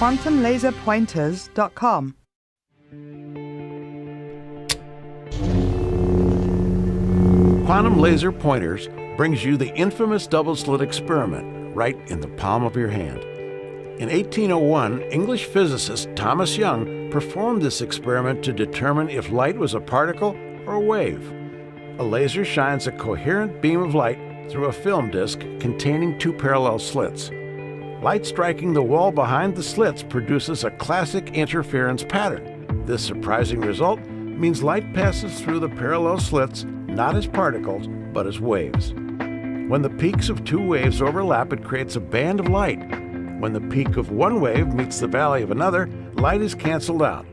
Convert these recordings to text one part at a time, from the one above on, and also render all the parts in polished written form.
quantumlaserpointers.com. Quantum Laser Pointers brings you the infamous double-slit experiment right in the palm of your hand. In 1801, English physicist Thomas Young performed this experiment to determine if light was a particle or a wave. A laser shines a coherent beam of light through a film disc containing two parallel slits. Light striking the wall behind the slits produces a classic interference pattern. This surprising result means light passes through the parallel slits not as particles, but as waves. When the peaks of two waves overlap, it creates a band of light. When the peak of one wave meets the valley of another, light is canceled out.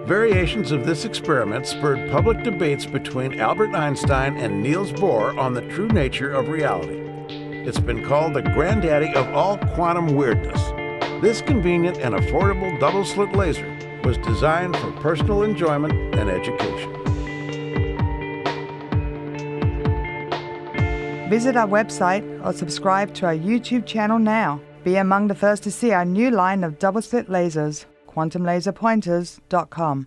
Variations of this experiment spurred public debates between Albert Einstein and Niels Bohr on the true nature of reality. It's been called the granddaddy of all quantum weirdness. This convenient and affordable double-slit laser was designed for personal enjoyment and education. Visit our website or subscribe to our YouTube channel now. Be among the first to see our new line of double-slit lasers, quantumlaserpointers.com.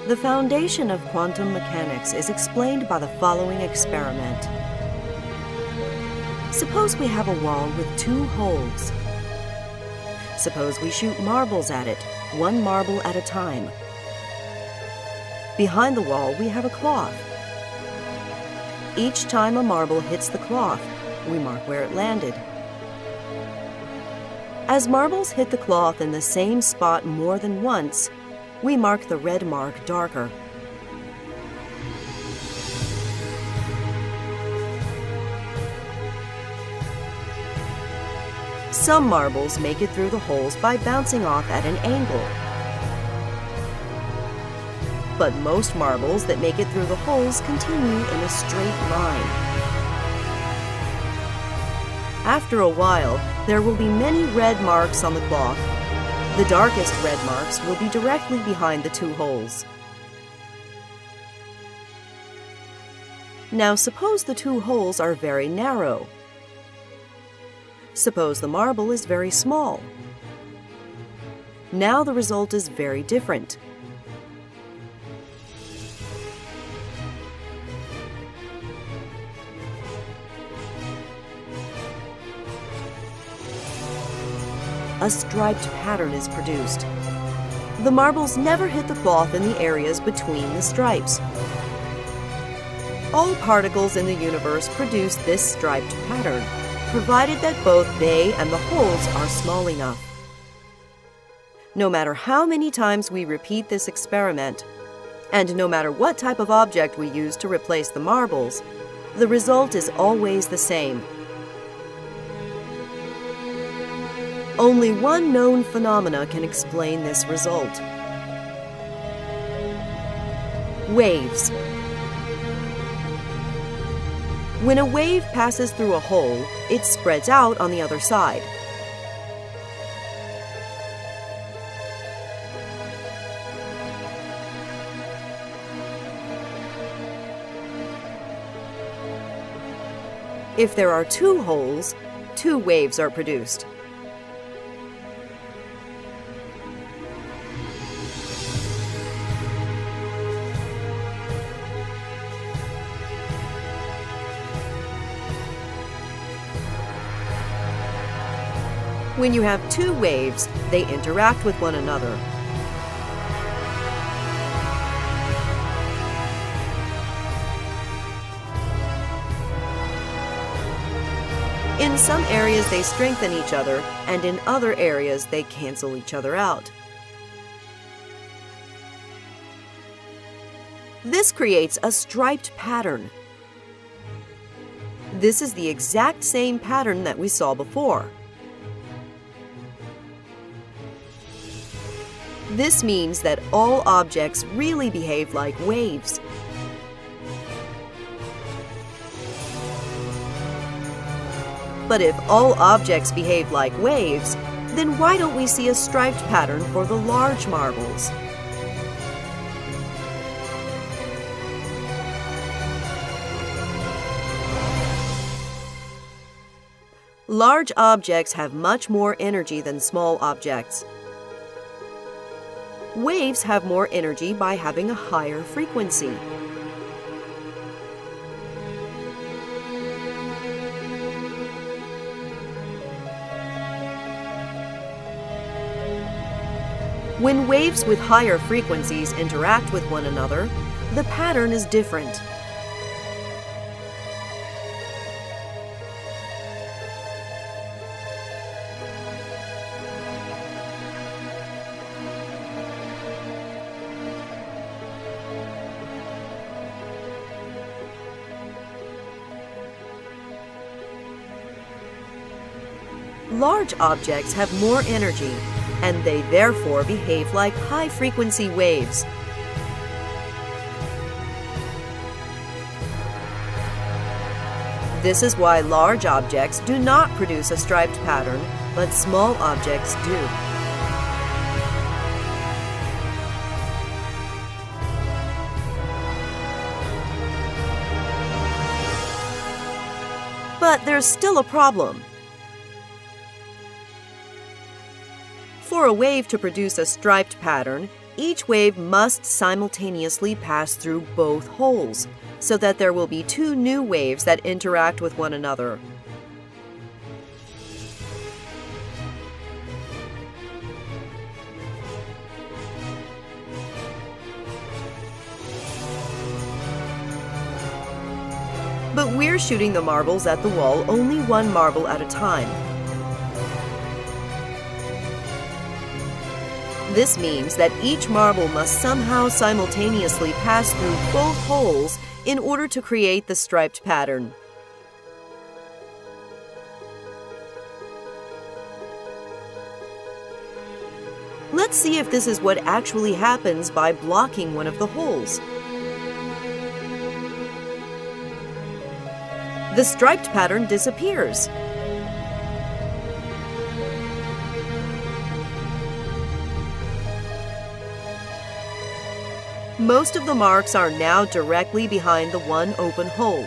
The foundation of quantum mechanics is explained by the following experiment. Suppose we have a wall with two holes. Suppose we shoot marbles at it, one marble at a time. Behind the wall, we have a cloth. Each time a marble hits the cloth, we mark where it landed. As marbles hit the cloth in the same spot more than once, we mark the red mark darker. Some marbles make it through the holes by bouncing off at an angle. But most marbles that make it through the holes continue in a straight line. After a while, there will be many red marks on the cloth. The darkest red marks will be directly behind the two holes. Now suppose the two holes are very narrow. Suppose the marble is very small. Now the result is very different. A striped pattern is produced. The marbles never hit the cloth in the areas between the stripes. All particles in the universe produce this striped pattern, provided that both they and the holes are small enough. No matter how many times we repeat this experiment, and no matter what type of object we use to replace the marbles, the result is always the same. Only one known phenomena can explain this result. Waves. When a wave passes through a hole, it spreads out on the other side. If there are two holes, two waves are produced. When you have two waves, they interact with one another. In some areas they strengthen each other, and in other areas they cancel each other out. This creates a striped pattern. This is the exact same pattern that we saw before. This means that all objects really behave like waves. But if all objects behave like waves, then why don't we see a striped pattern for the large marbles? Large objects have much more energy than small objects. Waves have more energy by having a higher frequency. When waves with higher frequencies interact with one another, the pattern is different. Large objects have more energy, and they therefore behave like high-frequency waves. This is why large objects do not produce a striped pattern, but small objects do. But there's still a problem. For a wave to produce a striped pattern, each wave must simultaneously pass through both holes, so that there will be two new waves that interact with one another. But we're shooting the marbles at the wall only one marble at a time. This means that each marble must somehow simultaneously pass through both holes in order to create the striped pattern. Let's see if this is what actually happens by blocking one of the holes. The striped pattern disappears. Most of the marks are now directly behind the one open hole.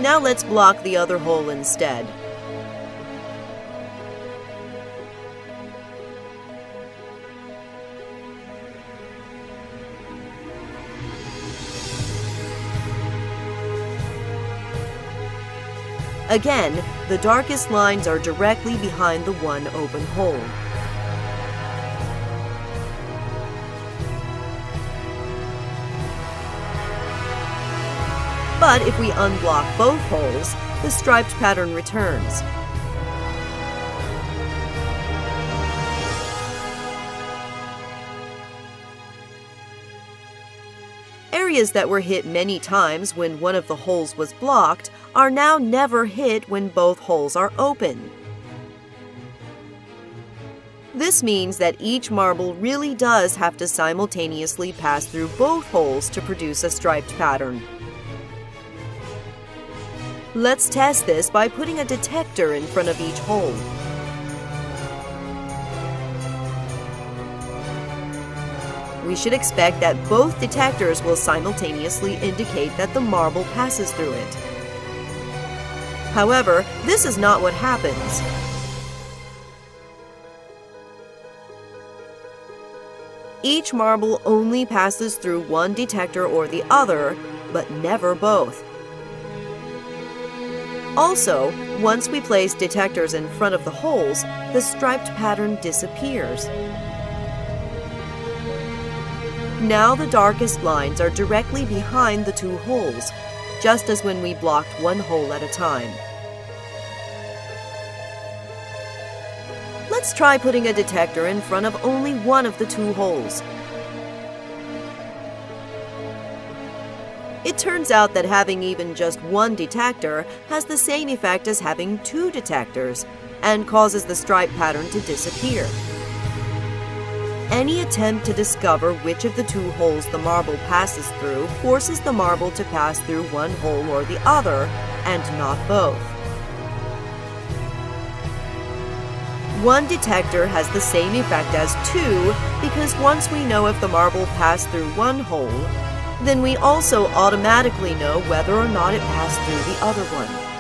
Now let's block the other hole instead. Again, the darkest lines are directly behind the one open hole. But if we unblock both holes, the striped pattern returns. Areas that were hit many times when one of the holes was blocked are now never hit when both holes are open. This means that each marble really does have to simultaneously pass through both holes to produce a striped pattern. Let's test this by putting a detector in front of each hole. We should expect that both detectors will simultaneously indicate that the marble passes through it. However, this is not what happens. Each marble only passes through one detector or the other, but never both. Also, once we place detectors in front of the holes, the striped pattern disappears. Now the darkest lines are directly behind the two holes, just as when we blocked one hole at a time. Let's try putting a detector in front of only one of the two holes. It turns out that having even just one detector has the same effect as having two detectors, and causes the stripe pattern to disappear. Any attempt to discover which of the two holes the marble passes through forces the marble to pass through one hole or the other, and not both. One detector has the same effect as two because once we know if the marble passed through one hole, then we also automatically know whether or not it passed through the other one.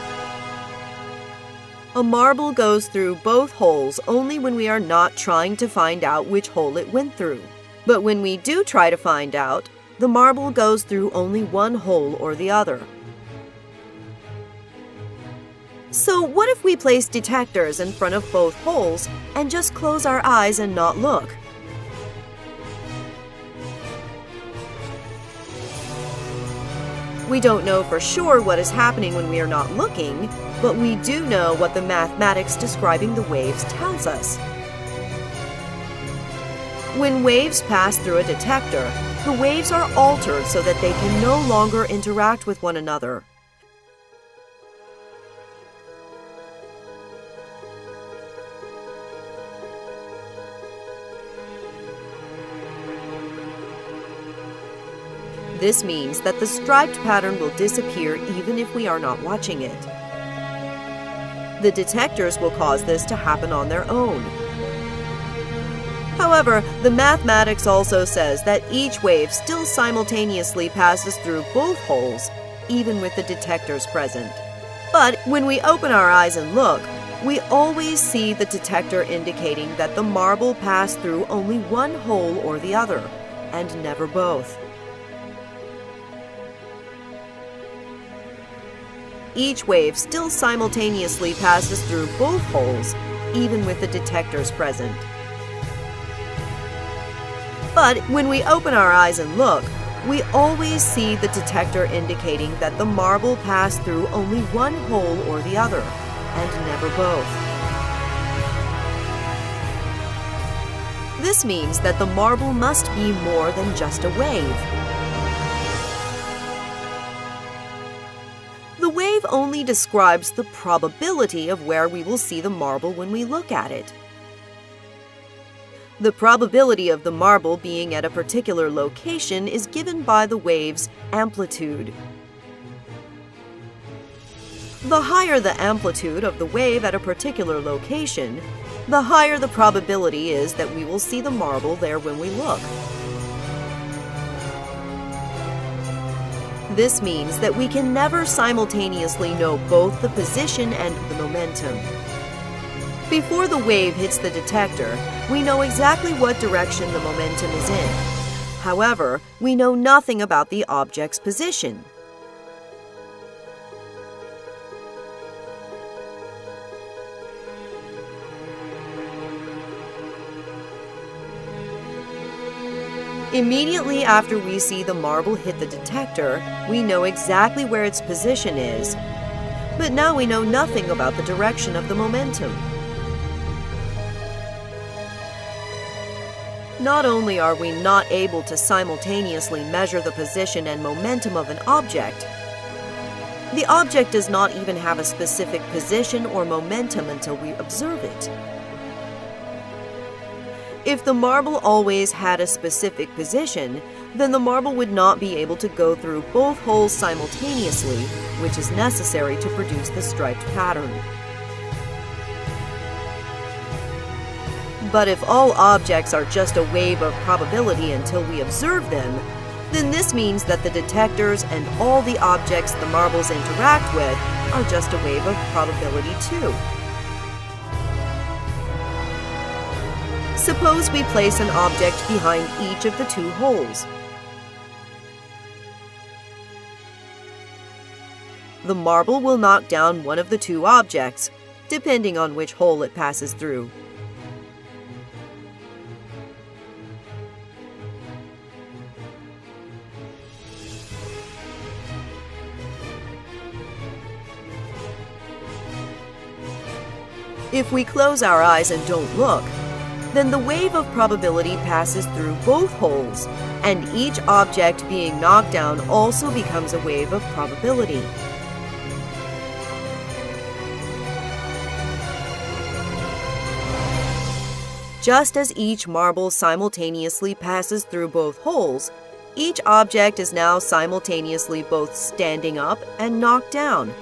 A marble goes through both holes only when we are not trying to find out which hole it went through. But when we do try to find out, the marble goes through only one hole or the other. So what if we place detectors in front of both holes and just close our eyes and not look? We don't know for sure what is happening when we are not looking, but we do know what the mathematics describing the waves tells us. When waves pass through a detector, the waves are altered so that they can no longer interact with one another. This means that the striped pattern will disappear even if we are not watching it. The detectors will cause this to happen on their own. However, the mathematics also says that each wave still simultaneously passes through both holes, even with the detectors present. But when we open our eyes and look, we always see the detector indicating that the marble passed through only one hole or the other, and never both. Each wave still simultaneously passes through both holes, even with the detectors present. But when we open our eyes and look, we always see the detector indicating that the marble passed through only one hole or the other, and never both. This means that the marble must be more than just a wave. The wave only describes the probability of where we will see the marble when we look at it. The probability of the marble being at a particular location is given by the wave's amplitude. The higher the amplitude of the wave at a particular location, the higher the probability is that we will see the marble there when we look. This means that we can never simultaneously know both the position and the momentum. Before the wave hits the detector, we know exactly what direction the momentum is in. However, we know nothing about the object's position. Immediately after we see the marble hit the detector, we know exactly where its position is, but now we know nothing about the direction of the momentum. Not only are we not able to simultaneously measure the position and momentum of an object, the object does not even have a specific position or momentum until we observe it. If the marble always had a specific position, then the marble would not be able to go through both holes simultaneously, which is necessary to produce the striped pattern. But if all objects are just a wave of probability until we observe them, then this means that the detectors and all the objects the marbles interact with are just a wave of probability too. Suppose we place an object behind each of the two holes. The marble will knock down one of the two objects, depending on which hole it passes through. If we close our eyes and don't look, then the wave of probability passes through both holes, and each object being knocked down also becomes a wave of probability. Just as each marble simultaneously passes through both holes, each object is now simultaneously both standing up and knocked down.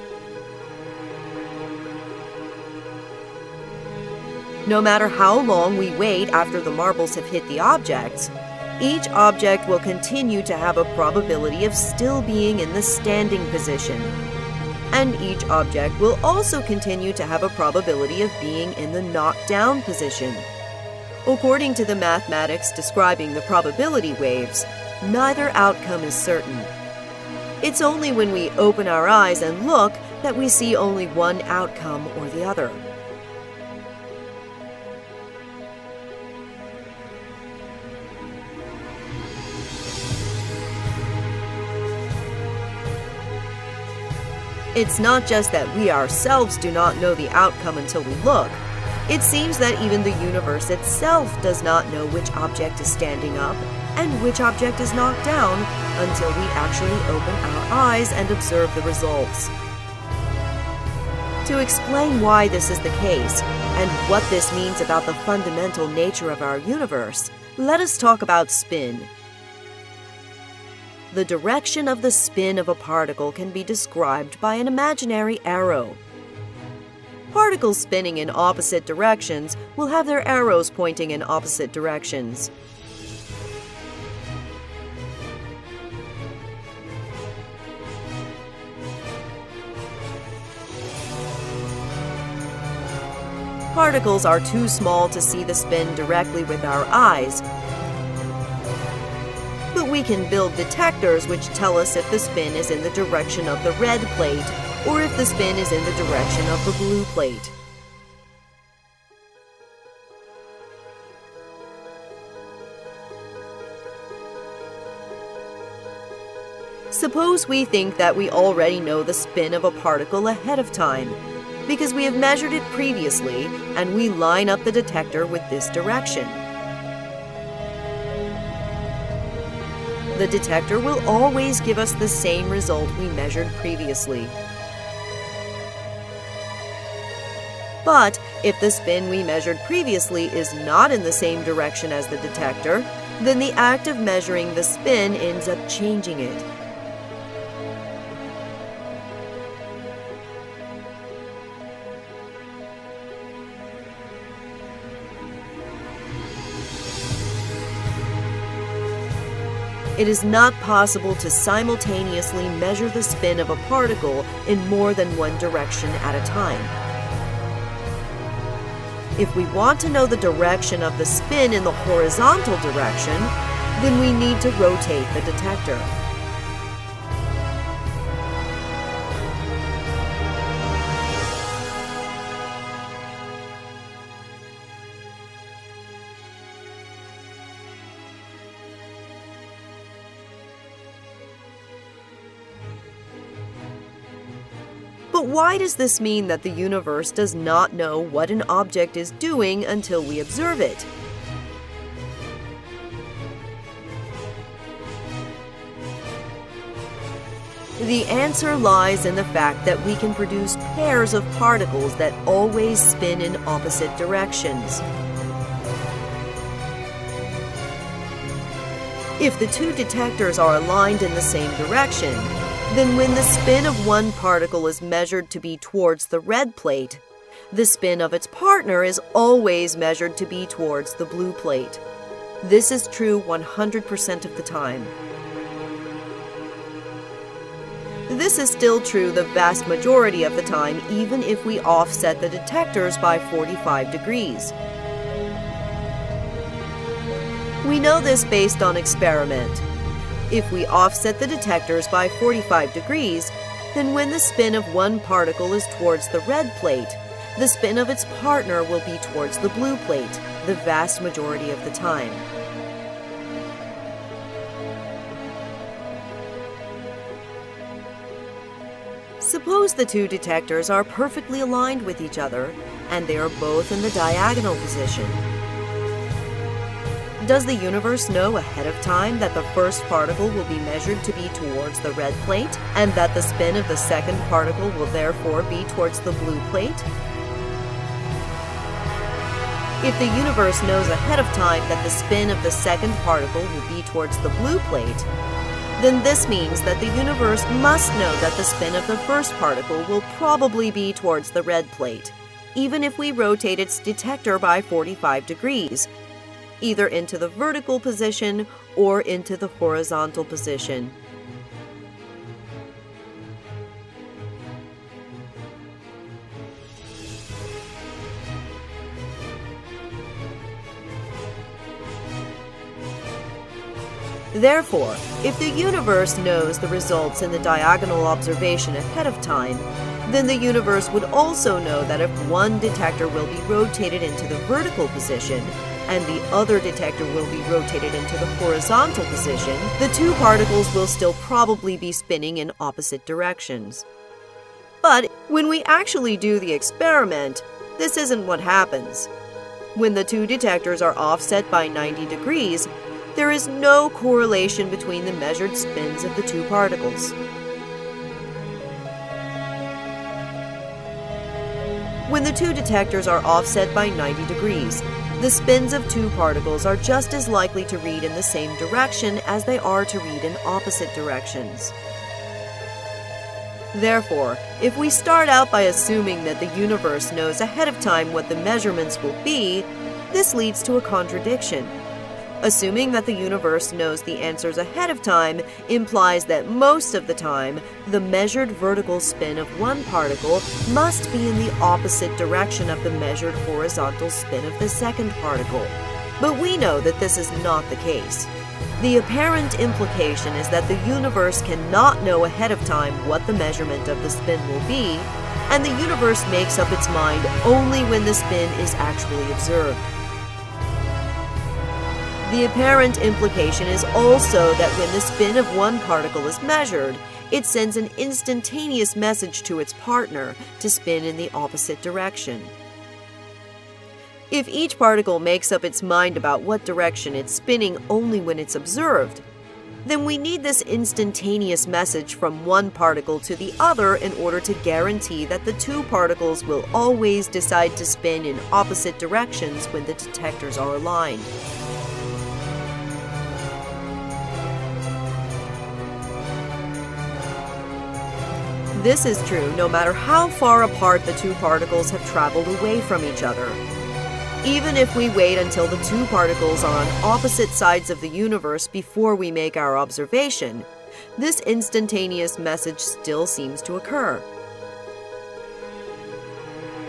No matter how long we wait after the marbles have hit the objects, each object will continue to have a probability of still being in the standing position. And each object will also continue to have a probability of being in the knocked down position. According to the mathematics describing the probability waves, neither outcome is certain. It's only when we open our eyes and look that we see only one outcome or the other. It's not just that we ourselves do not know the outcome until we look. It seems that even the universe itself does not know which object is standing up and which object is knocked down until we actually open our eyes and observe the results. To explain why this is the case and what this means about the fundamental nature of our universe, let us talk about spin. The direction of the spin of a particle can be described by an imaginary arrow. Particles spinning in opposite directions will have their arrows pointing in opposite directions. Particles are too small to see the spin directly with our eyes, but we can build detectors which tell us if the spin is in the direction of the red plate or if the spin is in the direction of the blue plate. Suppose we think that we already know the spin of a particle ahead of time, because we have measured it previously and we line up the detector with this direction. The detector will always give us the same result we measured previously. But if the spin we measured previously is not in the same direction as the detector, then the act of measuring the spin ends up changing it. It is not possible to simultaneously measure the spin of a particle in more than one direction at a time. If we want to know the direction of the spin in the horizontal direction, then we need to rotate the detector. But why does this mean that the universe does not know what an object is doing until we observe it? The answer lies in the fact that we can produce pairs of particles that always spin in opposite directions. If the two detectors are aligned in the same direction, then when the spin of one particle is measured to be towards the red plate, the spin of its partner is always measured to be towards the blue plate. This is true 100% of the time. This is still true the vast majority of the time, even if we offset the detectors by 45 degrees. We know this based on experiment. If we offset the detectors by 45 degrees, then when the spin of one particle is towards the red plate, the spin of its partner will be towards the blue plate, the vast majority of the time. Suppose the two detectors are perfectly aligned with each other, and they are both in the diagonal position. Does the universe know ahead of time that the first particle will be measured to be towards the red plate, and that the spin of the second particle will therefore be towards the blue plate? If the universe knows ahead of time that the spin of the second particle will be towards the blue plate, then this means that the universe must know that the spin of the first particle will probably be towards the red plate, even if we rotate its detector by 45 degrees, either into the vertical position or into the horizontal position. Therefore, if the universe knows the results in the diagonal observation ahead of time, then the universe would also know that if one detector will be rotated into the vertical position and the other detector will be rotated into the horizontal position, the two particles will still probably be spinning in opposite directions. But when we actually do the experiment, this isn't what happens. When the two detectors are offset by 90 degrees, there is no correlation between the measured spins of the two particles. When the two detectors are offset by 90 degrees, the spins of two particles are just as likely to read in the same direction as they are to read in opposite directions. Therefore, if we start out by assuming that the universe knows ahead of time what the measurements will be, this leads to a contradiction. Assuming that the universe knows the answers ahead of time implies that most of the time, the measured vertical spin of one particle must be in the opposite direction of the measured horizontal spin of the second particle. But we know that this is not the case. The apparent implication is that the universe cannot know ahead of time what the measurement of the spin will be, and the universe makes up its mind only when the spin is actually observed. The apparent implication is also that when the spin of one particle is measured, it sends an instantaneous message to its partner to spin in the opposite direction. If each particle makes up its mind about what direction it's spinning only when it's observed, then we need this instantaneous message from one particle to the other in order to guarantee that the two particles will always decide to spin in opposite directions when the detectors are aligned. This is true no matter how far apart the two particles have traveled away from each other. Even if we wait until the two particles are on opposite sides of the universe before we make our observation, this instantaneous message still seems to occur.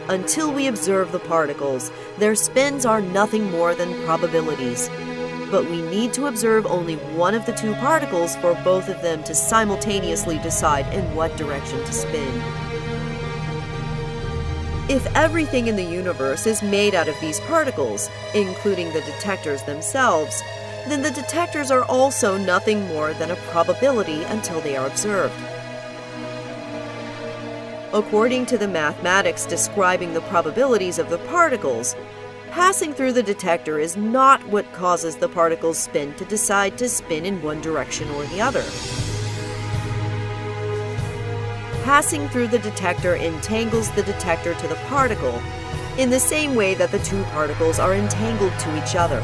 Until we observe the particles, their spins are nothing more than probabilities. But we need to observe only one of the two particles for both of them to simultaneously decide in what direction to spin. If everything in the universe is made out of these particles, including the detectors themselves, then the detectors are also nothing more than a probability until they are observed. According to the mathematics describing the probabilities of the particles, passing through the detector is not what causes the particle's spin to decide to spin in one direction or the other. Passing through the detector entangles the detector to the particle, in the same way that the two particles are entangled to each other.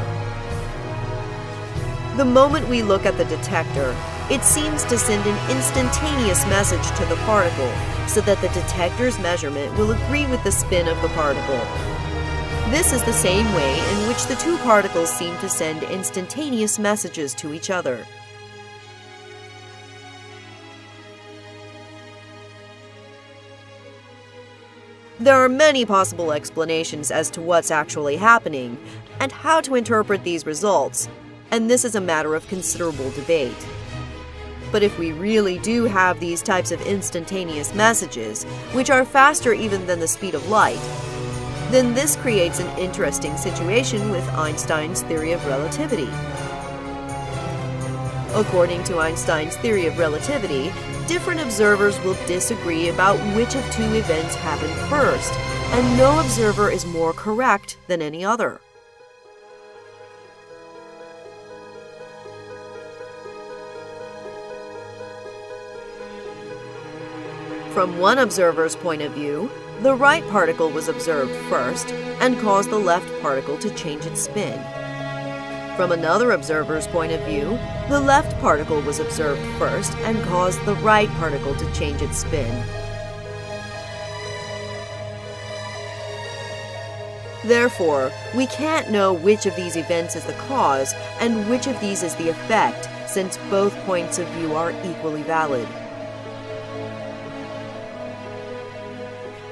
The moment we look at the detector, it seems to send an instantaneous message to the particle so that the detector's measurement will agree with the spin of the particle. This is the same way in which the two particles seem to send instantaneous messages to each other. There are many possible explanations as to what's actually happening and how to interpret these results, and this is a matter of considerable debate. But if we really do have these types of instantaneous messages, which are faster even than the speed of light, then this creates an interesting situation with Einstein's theory of relativity. According to Einstein's theory of relativity, different observers will disagree about which of two events happened first, and no observer is more correct than any other. From one observer's point of view, the right particle was observed first and caused the left particle to change its spin. From another observer's point of view, the left particle was observed first and caused the right particle to change its spin. Therefore, we can't know which of these events is the cause and which of these is the effect, since both points of view are equally valid.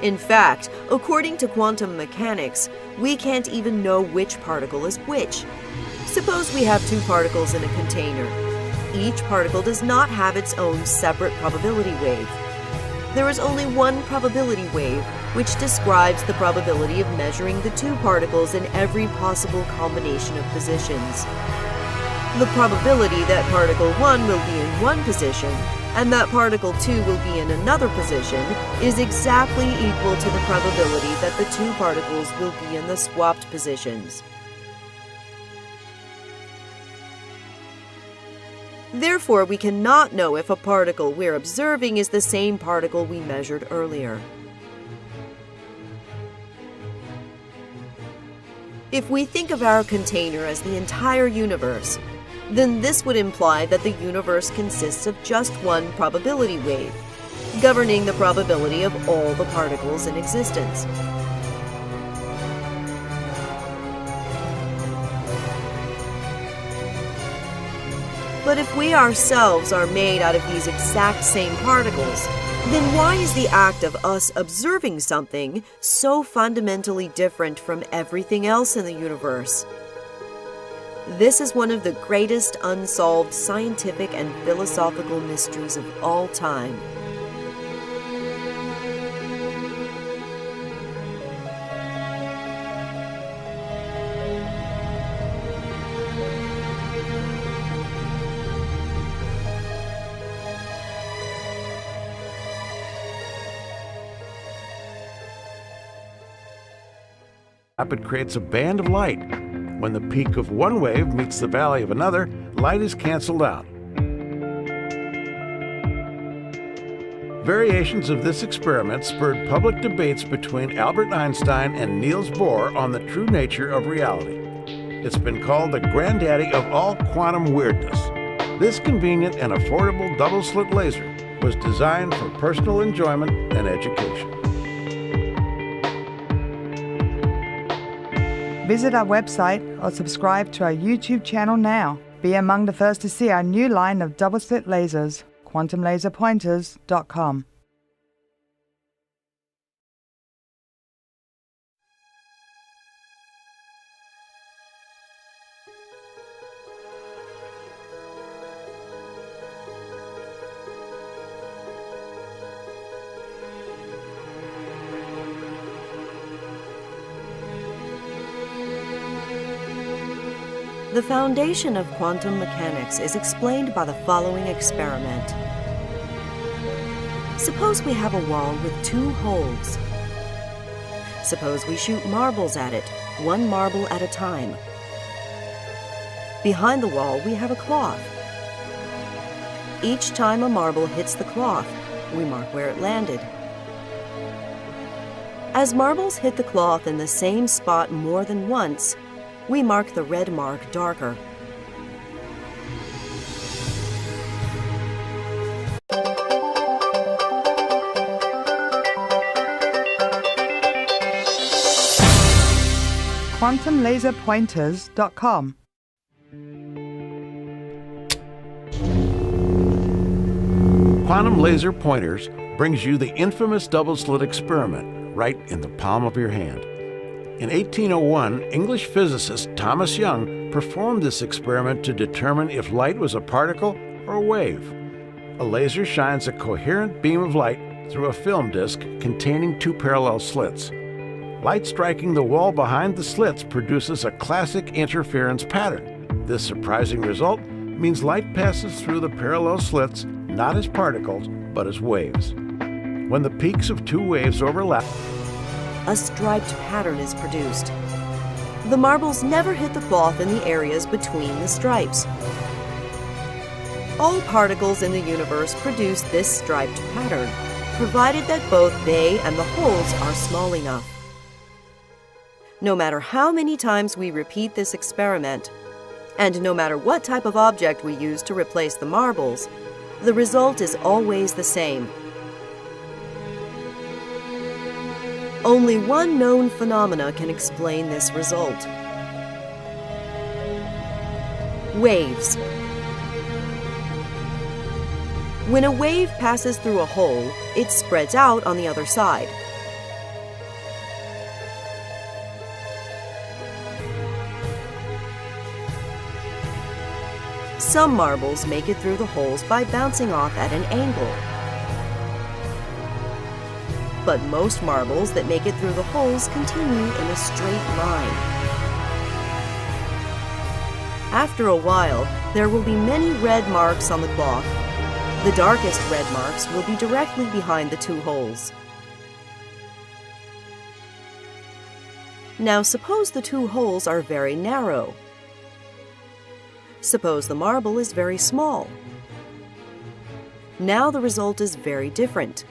In fact, according to quantum mechanics, we can't even know which particle is which. Suppose we have two particles in a container. Each particle does not have its own separate probability wave. There is only one probability wave, which describes the probability of measuring the two particles in every possible combination of positions. The probability that particle 1 will be in one position and that particle 2 will be in another position is exactly equal to the probability that the two particles will be in the swapped positions. Therefore, we cannot know if a particle we're observing is the same particle we measured earlier. If we think of our container as the entire universe, then this would imply that the universe consists of just one probability wave, governing the probability of all the particles in existence. But if we ourselves are made out of these exact same particles, then why is the act of us observing something so fundamentally different from everything else in the universe? This is one of the greatest unsolved scientific and philosophical mysteries of all time. It creates a band of light. When the peak of one wave meets the valley of another, light is canceled out. Variations of this experiment spurred public debates between Albert Einstein and Niels Bohr on the true nature of reality. It's been called the granddaddy of all quantum weirdness. This convenient and affordable double-slit laser was designed for personal enjoyment and education. Visit our website or subscribe to our YouTube channel now. Be among the first to see our new line of double-slit lasers, quantumlaserpointers.com. The foundation of quantum mechanics is explained by the following experiment. Suppose we have a wall with two holes. Suppose we shoot marbles at it, one marble at a time. Behind the wall, we have a cloth. Each time a marble hits the cloth, we mark where it landed. As marbles hit the cloth in the same spot more than once, we mark the red mark darker. quantumlaserpointers.com. Quantum Laser Pointers brings you the infamous double-slit experiment right in the palm of your hand. In 1801, English physicist Thomas Young performed this experiment to determine if light was a particle or a wave. A laser shines a coherent beam of light through a film disc containing two parallel slits. Light striking the wall behind the slits produces a classic interference pattern. This surprising result means light passes through the parallel slits not as particles, but as waves. When the peaks of two waves overlap, a striped pattern is produced. The marbles never hit the cloth in the areas between the stripes. All particles in the universe produce this striped pattern, provided that both they and the holes are small enough. No matter how many times we repeat this experiment, and no matter what type of object we use to replace the marbles, the result is always the same. Only one known phenomena can explain this result. Waves. When a wave passes through a hole, it spreads out on the other side. Some marbles make it through the holes by bouncing off at an angle. But most marbles that make it through the holes continue in a straight line. After a while, there will be many red marks on the cloth. The darkest red marks will be directly behind the two holes. Now suppose the two holes are very narrow. Suppose the marble is very small. Now the result is very different.